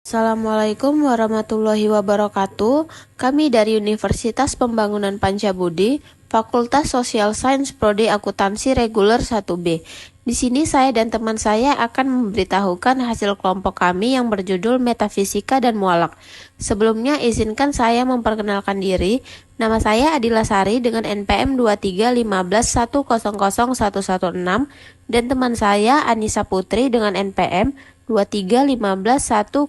Assalamualaikum warahmatullahi wabarakatuh. Kami dari Universitas Pembangunan Pancabudi, Fakultas Social Science Prodi Akuntansi Reguler 1B. Di sini saya dan teman saya akan memberitahukan hasil kelompok kami yang berjudul Metafisika dan Mualak. Sebelumnya izinkan saya memperkenalkan diri. Nama saya Adila Sari dengan NPM 2315100116 dan teman saya Anissa Putri dengan NPM 2315100072.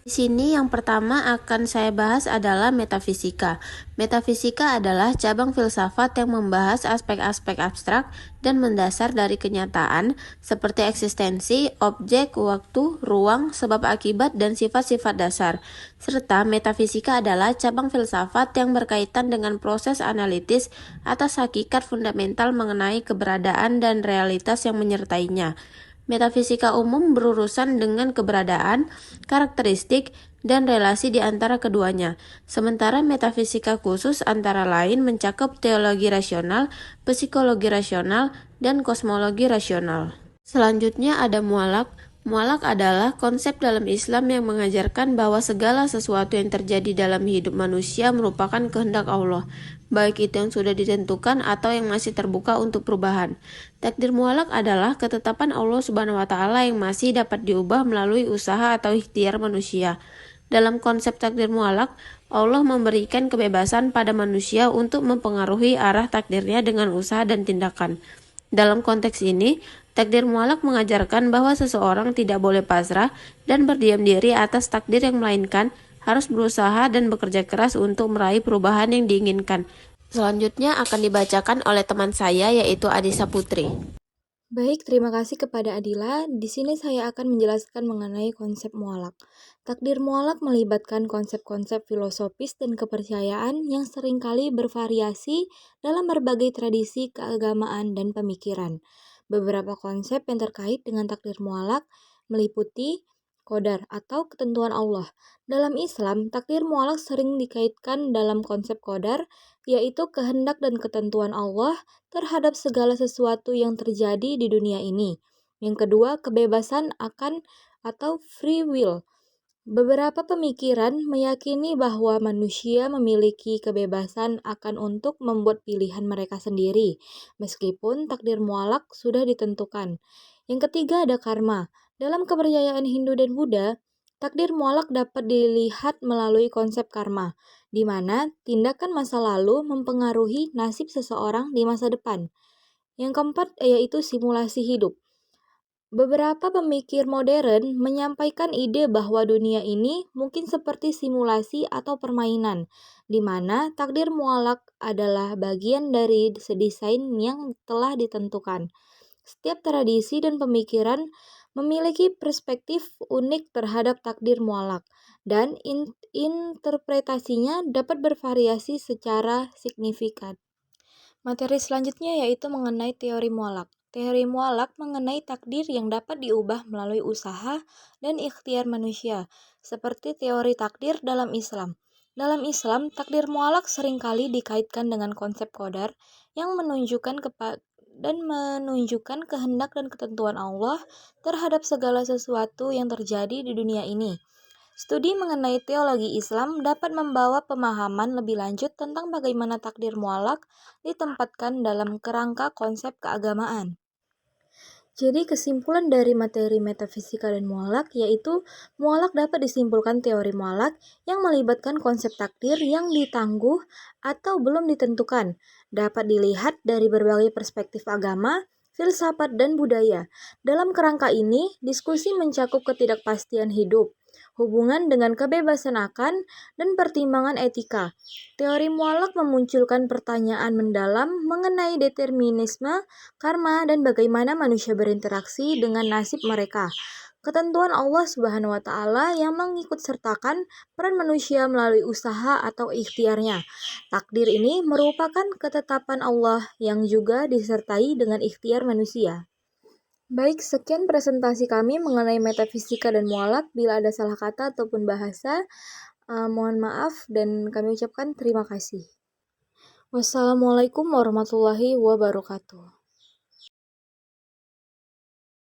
Di sini yang pertama akan saya bahas adalah metafisika. Metafisika adalah cabang filsafat yang membahas aspek-aspek abstrak dan mendasar dari kenyataan seperti eksistensi, objek, waktu, ruang, sebab akibat, dan sifat-sifat dasar. Serta metafisika adalah cabang filsafat yang berkaitan dengan proses analitis atas hakikat fundamental mengenai keberadaan dan realitas yang menyertainya. Metafisika umum berurusan dengan keberadaan, karakteristik, dan relasi di antara keduanya. Sementara metafisika khusus antara lain mencakup teologi rasional, psikologi rasional, dan kosmologi rasional. Selanjutnya ada mualak. Mualak adalah konsep dalam Islam yang mengajarkan bahwa segala sesuatu yang terjadi dalam hidup manusia merupakan kehendak Allah, baik itu yang sudah ditentukan atau yang masih terbuka untuk perubahan. Takdir mualak adalah ketetapan Allah Subhanahu wa taala yang masih dapat diubah melalui usaha atau ikhtiar manusia. Dalam konsep takdir mualak, Allah memberikan kebebasan pada manusia untuk mempengaruhi arah takdirnya dengan usaha dan tindakan. Dalam konteks ini, takdir mualak mengajarkan bahwa seseorang tidak boleh pasrah dan berdiam diri atas takdir yang melainkan harus berusaha dan bekerja keras untuk meraih perubahan yang diinginkan. Selanjutnya akan dibacakan oleh teman saya yaitu Adisa Putri. Baik, terima kasih kepada Adila. Di sini saya akan menjelaskan mengenai konsep mualak. Takdir mualak melibatkan konsep-konsep filosofis dan kepercayaan yang seringkali bervariasi dalam berbagai tradisi keagamaan dan pemikiran. Beberapa konsep yang terkait dengan takdir mualak meliputi qadar atau ketentuan Allah. Dalam Islam, takdir mualak sering dikaitkan dalam konsep qadar, yaitu kehendak dan ketentuan Allah terhadap segala sesuatu yang terjadi di dunia ini. Yang kedua, kebebasan akan atau free will. Beberapa pemikiran meyakini bahwa manusia memiliki kebebasan akan untuk membuat pilihan mereka sendiri, meskipun takdir mualak sudah ditentukan. Yang ketiga ada karma. Dalam kepercayaan Hindu dan Buddha, takdir mualak dapat dilihat melalui konsep karma, di mana tindakan masa lalu mempengaruhi nasib seseorang di masa depan. Yang keempat yaitu simulasi hidup. Beberapa pemikir modern menyampaikan ide bahwa dunia ini mungkin seperti simulasi atau permainan, di mana takdir mualak adalah bagian dari desain yang telah ditentukan. Setiap tradisi dan pemikiran memiliki perspektif unik terhadap takdir mualak, dan interpretasinya dapat bervariasi secara signifikan. Materi selanjutnya yaitu mengenai teori mualak. Teori mualak mengenai takdir yang dapat diubah melalui usaha dan ikhtiar manusia, seperti teori takdir dalam Islam. Dalam Islam, takdir mualak seringkali dikaitkan dengan konsep qadar yang menunjukkan kehendak dan ketentuan Allah terhadap segala sesuatu yang terjadi di dunia ini. Studi mengenai teologi Islam dapat membawa pemahaman lebih lanjut tentang bagaimana takdir mualak ditempatkan dalam kerangka konsep keagamaan. Jadi kesimpulan dari materi metafisika dan mualak yaitu mualak dapat disimpulkan teori mualak yang melibatkan konsep takdir yang ditangguh atau belum ditentukan. Dapat dilihat dari berbagai perspektif agama, filsafat, dan budaya. Dalam kerangka ini, diskusi mencakup ketidakpastian hidup, hubungan dengan kebebasan akan, dan pertimbangan etika. Teori mualak memunculkan pertanyaan mendalam mengenai determinisme, karma, dan bagaimana manusia berinteraksi dengan nasib mereka. Ketentuan Allah Subhanahu wa taala yang mengikut sertakan peran manusia melalui usaha atau ikhtiarnya. Takdir ini merupakan ketetapan Allah yang juga disertai dengan ikhtiar manusia. Baik, sekian presentasi kami mengenai metafisika dan mualak. Bila ada salah kata ataupun bahasa, mohon maaf dan kami ucapkan terima kasih. Wassalamualaikum warahmatullahi wabarakatuh.